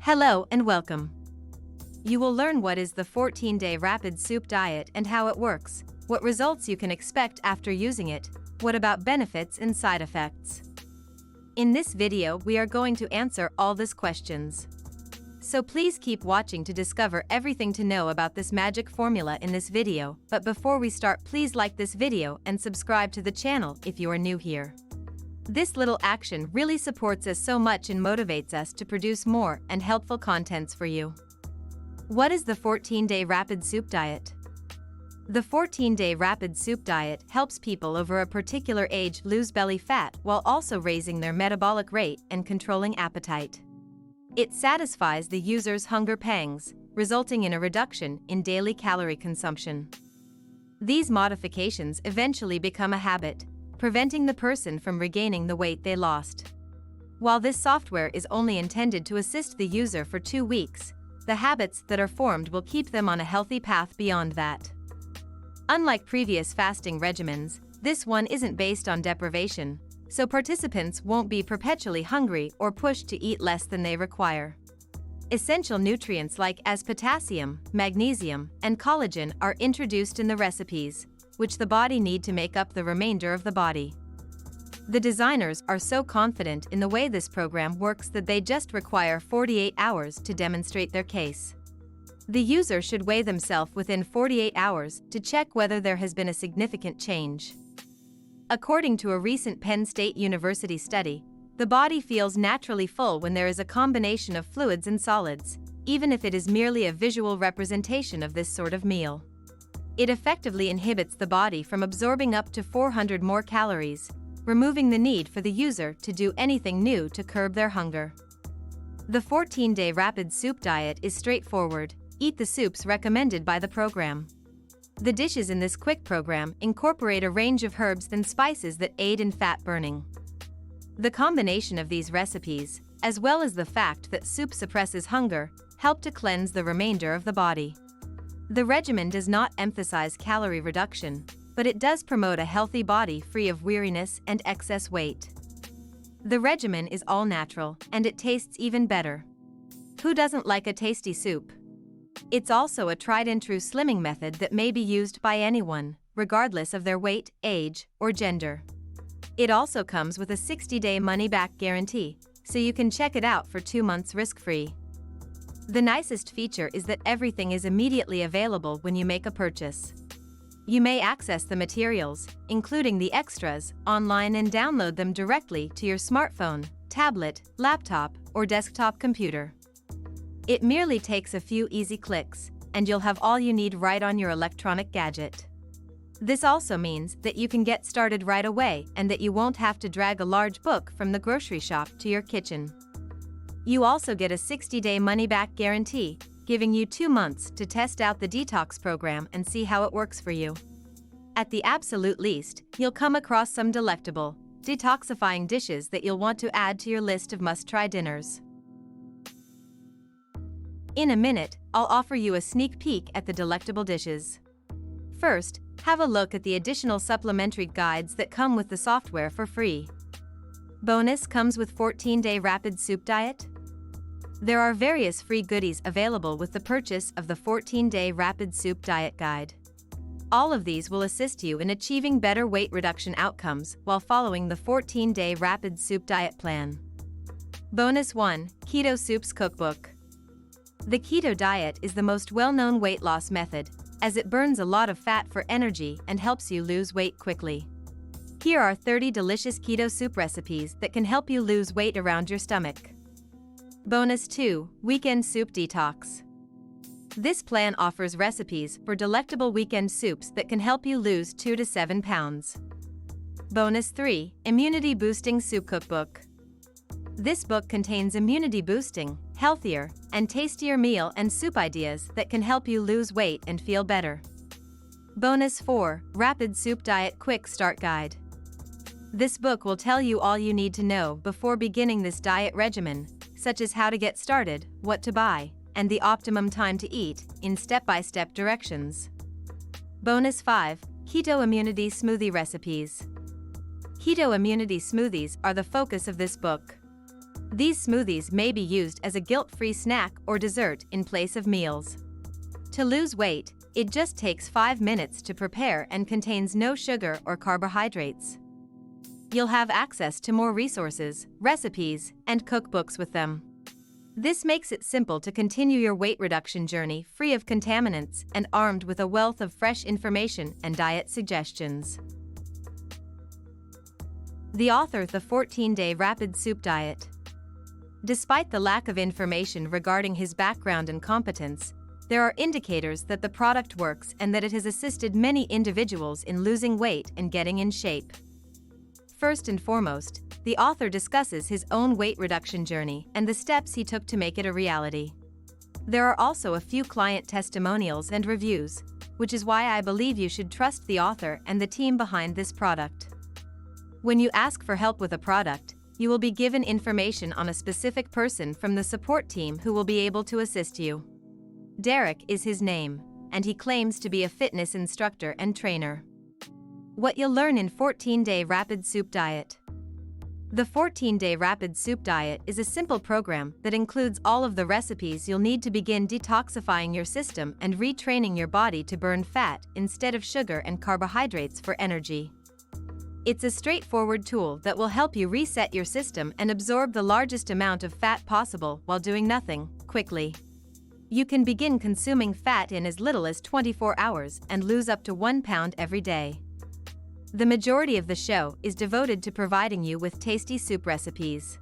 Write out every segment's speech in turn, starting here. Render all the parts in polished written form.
Hello and welcome. You will learn what is the 14-day rapid soup diet and how it works, what results you can expect after using it, what about benefits and side effects. In this video we are going to answer all these questions. So please keep watching to discover everything to know about this magic formula in this video, but before we start please like this video and subscribe to the channel if you are new here. This little action really supports us so much and motivates us to produce more and helpful contents for you. What is the 14-day rapid soup diet? The 14-day rapid soup diet helps people over a particular age lose belly fat while also raising their metabolic rate and controlling appetite. It satisfies the user's hunger pangs, resulting in a reduction in daily calorie consumption. These modifications eventually become a habit, preventing the person from regaining the weight they lost. While this software is only intended to assist the user for 2 weeks, the habits that are formed will keep them on a healthy path beyond that. Unlike previous fasting regimens, this one isn't based on deprivation, so participants won't be perpetually hungry or pushed to eat less than they require. Essential nutrients as potassium, magnesium, and collagen are introduced in the recipes, which the body need to make up the remainder of the body. The designers are so confident in the way this program works that they just require 48 hours to demonstrate their case. The user should weigh themselves within 48 hours to check whether there has been a significant change. According to a recent Penn State University study, the body feels naturally full when there is a combination of fluids and solids, even if it is merely a visual representation of this sort of meal. It effectively inhibits the body from absorbing up to 400 more calories, removing the need for the user to do anything new to curb their hunger. The 14-day rapid soup diet is straightforward. Eat the soups recommended by the program. The dishes in this quick program incorporate a range of herbs and spices that aid in fat burning. The combination of these recipes, as well as the fact that soup suppresses hunger, help to cleanse the remainder of the body. The regimen does not emphasize calorie reduction, but it does promote a healthy body free of weariness and excess weight. The regimen is all natural, and it tastes even better. Who doesn't like a tasty soup? It's also a tried-and-true slimming method that may be used by anyone, regardless of their weight, age, or gender. It also comes with a 60-day money-back guarantee, so you can check it out for 2 months risk-free. The nicest feature is that everything is immediately available when you make a purchase. You may access the materials, including the extras, online and download them directly to your smartphone, tablet, laptop, or desktop computer. It merely takes a few easy clicks, and you'll have all you need right on your electronic gadget. This also means that you can get started right away and that you won't have to drag a large book from the grocery shop to your kitchen. You also get a 60-day money-back guarantee, giving you 2 months to test out the detox program and see how it works for you. At the absolute least, you'll come across some delectable, detoxifying dishes that you'll want to add to your list of must-try dinners. In a minute, I'll offer you a sneak peek at the delectable dishes. First, have a look at the additional supplementary guides that come with the software for free. Bonus comes with 14-day rapid soup diet. There are various free goodies available with the purchase of the 14-day rapid soup diet guide. All of these will assist you in achieving better weight reduction outcomes while following the 14-day rapid soup diet plan. Bonus 1, Keto Soups Cookbook. The keto diet is the most well-known weight loss method, as it burns a lot of fat for energy and helps you lose weight quickly. Here are 30 delicious keto soup recipes that can help you lose weight around your stomach. Bonus 2, Weekend Soup Detox. This plan offers recipes for delectable weekend soups that can help you lose 2 to 7 pounds. Bonus 3, Immunity Boosting Soup Cookbook. This book contains immunity-boosting, healthier, and tastier meal and soup ideas that can help you lose weight and feel better. Bonus 4, Rapid Soup Diet Quick Start Guide. This book will tell you all you need to know before beginning this diet regimen, such as how to get started, what to buy, and the optimum time to eat, in step-by-step directions. Bonus 5, Keto Immunity Smoothie Recipes. Keto immunity smoothies are the focus of this book. These smoothies may be used as a guilt-free snack or dessert in place of meals. To lose weight, it just takes 5 minutes to prepare and contains no sugar or carbohydrates. You'll have access to more resources, recipes, and cookbooks with them. This makes it simple to continue your weight reduction journey free of contaminants and armed with a wealth of fresh information and diet suggestions. The author, The 14-Day Rapid Soup Diet. Despite the lack of information regarding his background and competence, there are indicators that the product works and that it has assisted many individuals in losing weight and getting in shape. First and foremost, the author discusses his own weight reduction journey and the steps he took to make it a reality. There are also a few client testimonials and reviews, which is why I believe you should trust the author and the team behind this product. When you ask for help with a product, you will be given information on a specific person from the support team who will be able to assist you. Derek is his name, and he claims to be a fitness instructor and trainer. What you'll learn in 14-Day Rapid Soup Diet. The 14-Day Rapid Soup Diet is a simple program that includes all of the recipes you'll need to begin detoxifying your system and retraining your body to burn fat instead of sugar and carbohydrates for energy. It's a straightforward tool that will help you reset your system and absorb the largest amount of fat possible while doing nothing, quickly. You can begin consuming fat in as little as 24 hours and lose up to 1 pound every day. The majority of the show is devoted to providing you with tasty soup recipes.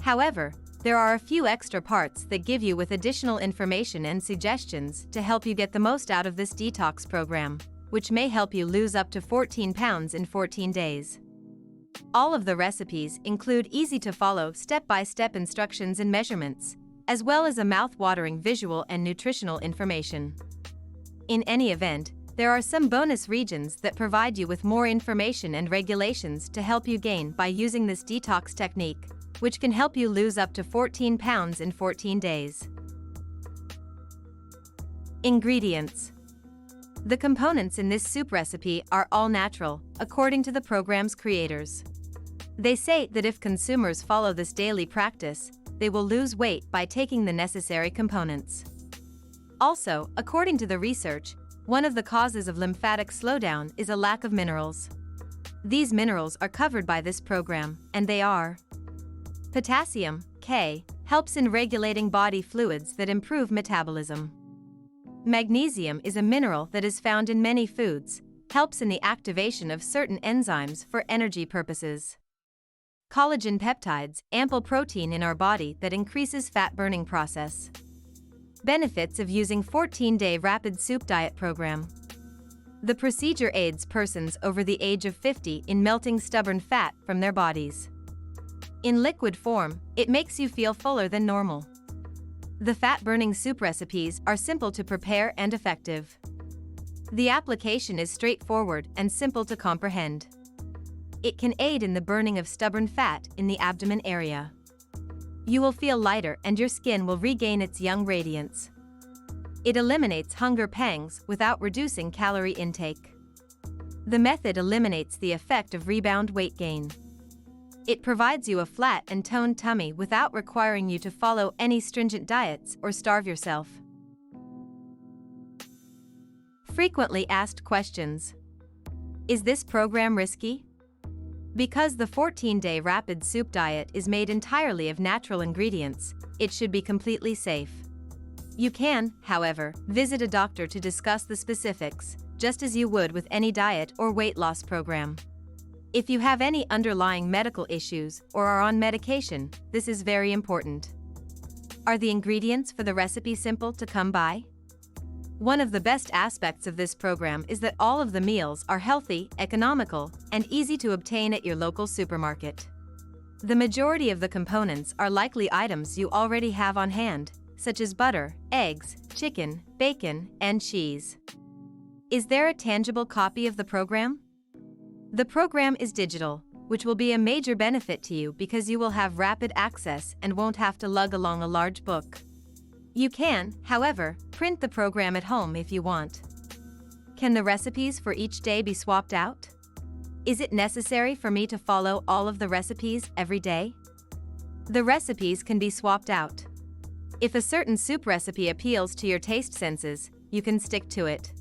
However, there are a few extra parts that give you with additional information and suggestions to help you get the most out of this detox program, which may help you lose up to 14 pounds in 14 days. All of the recipes include easy-to-follow step-by-step instructions and measurements, as well as a mouth-watering visual and nutritional information. In any event, there are some bonus regions that provide you with more information and regulations to help you gain by using this detox technique, which can help you lose up to 14 pounds in 14 days. Ingredients. The components in this soup recipe are all natural, according to the program's creators. They say that if consumers follow this daily practice, they will lose weight by taking the necessary components. Also, according to the research, one of the causes of lymphatic slowdown is a lack of minerals. These minerals are covered by this program, and they are: potassium, K, helps in regulating body fluids that improve metabolism. Magnesium is a mineral that is found in many foods, helps in the activation of certain enzymes for energy purposes. Collagen peptides, ample protein in our body that increases fat burning process. Benefits of using 14-Day Rapid Soup Diet Program. The procedure aids persons over the age of 50 in melting stubborn fat from their bodies. In liquid form, it makes you feel fuller than normal. The fat-burning soup recipes are simple to prepare and effective. The application is straightforward and simple to comprehend. It can aid in the burning of stubborn fat in the abdomen area. You will feel lighter and your skin will regain its young radiance. It eliminates hunger pangs without reducing calorie intake. The method eliminates the effect of rebound weight gain. It provides you a flat and toned tummy without requiring you to follow any stringent diets or starve yourself. Frequently asked questions. Is this program risky? Because the 14-Day Rapid Soup Diet is made entirely of natural ingredients, it should be completely safe. You can, however, visit a doctor to discuss the specifics, just as you would with any diet or weight loss program. If you have any underlying medical issues or are on medication, this is very important. Are the ingredients for the recipe simple to come by? One of the best aspects of this program is that all of the meals are healthy, economical, and easy to obtain at your local supermarket. The majority of the components are likely items you already have on hand, such as butter, eggs, chicken, bacon, and cheese. Is there a tangible copy of the program? The program is digital, which will be a major benefit to you because you will have rapid access and won't have to lug along a large book. You can, however, print the program at home if you want. Can the recipes for each day be swapped out? Is it necessary for me to follow all of the recipes every day? The recipes can be swapped out. If a certain soup recipe appeals to your taste senses, you can stick to it.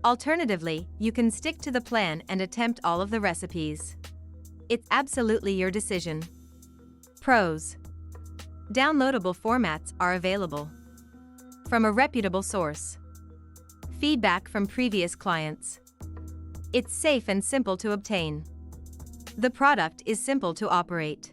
Alternatively, you can stick to the plan and attempt all of the recipes. It's absolutely your decision. Pros: downloadable formats are available from a reputable source. Feedback from previous clients. It's safe and simple to obtain. The product is simple to operate.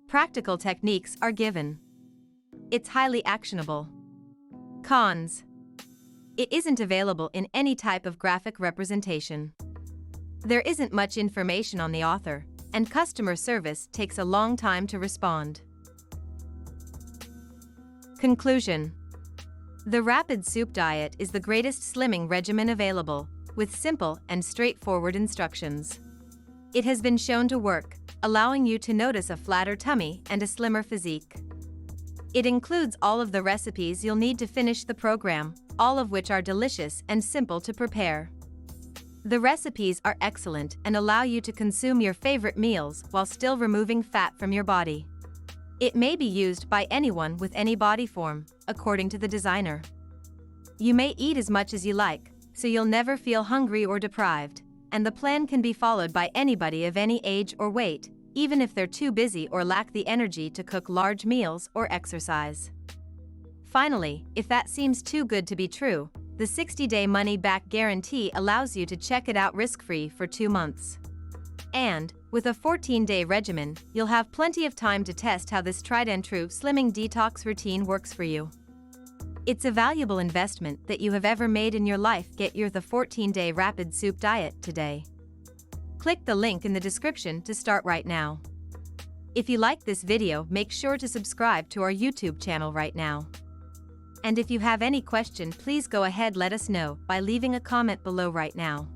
Practical techniques are given. It's highly actionable. Cons: it isn't available in any type of graphic representation. There isn't much information on the author, and customer service takes a long time to respond. Conclusion: the Rapid Soup Diet is the greatest slimming regimen available, with simple and straightforward instructions. It has been shown to work, allowing you to notice a flatter tummy and a slimmer physique. It includes all of the recipes you'll need to finish the program, all of which are delicious and simple to prepare. The recipes are excellent and allow you to consume your favorite meals while still removing fat from your body. It may be used by anyone with any body form, according to the designer. You may eat as much as you like, so you'll never feel hungry or deprived, and the plan can be followed by anybody of any age or weight, even if they're too busy or lack the energy to cook large meals or exercise. Finally, if that seems too good to be true, the 60-day money-back guarantee allows you to check it out risk-free for 2 months. And, with a 14-day regimen, you'll have plenty of time to test how this tried-and-true slimming detox routine works for you. It's a valuable investment that you have ever made in your life. Get your the 14-day Rapid Soup Diet today. Click the link in the description to start right now. If you like this video, make sure to subscribe to our YouTube channel right now. And if you have any question, please go ahead, let us know by leaving a comment below right now.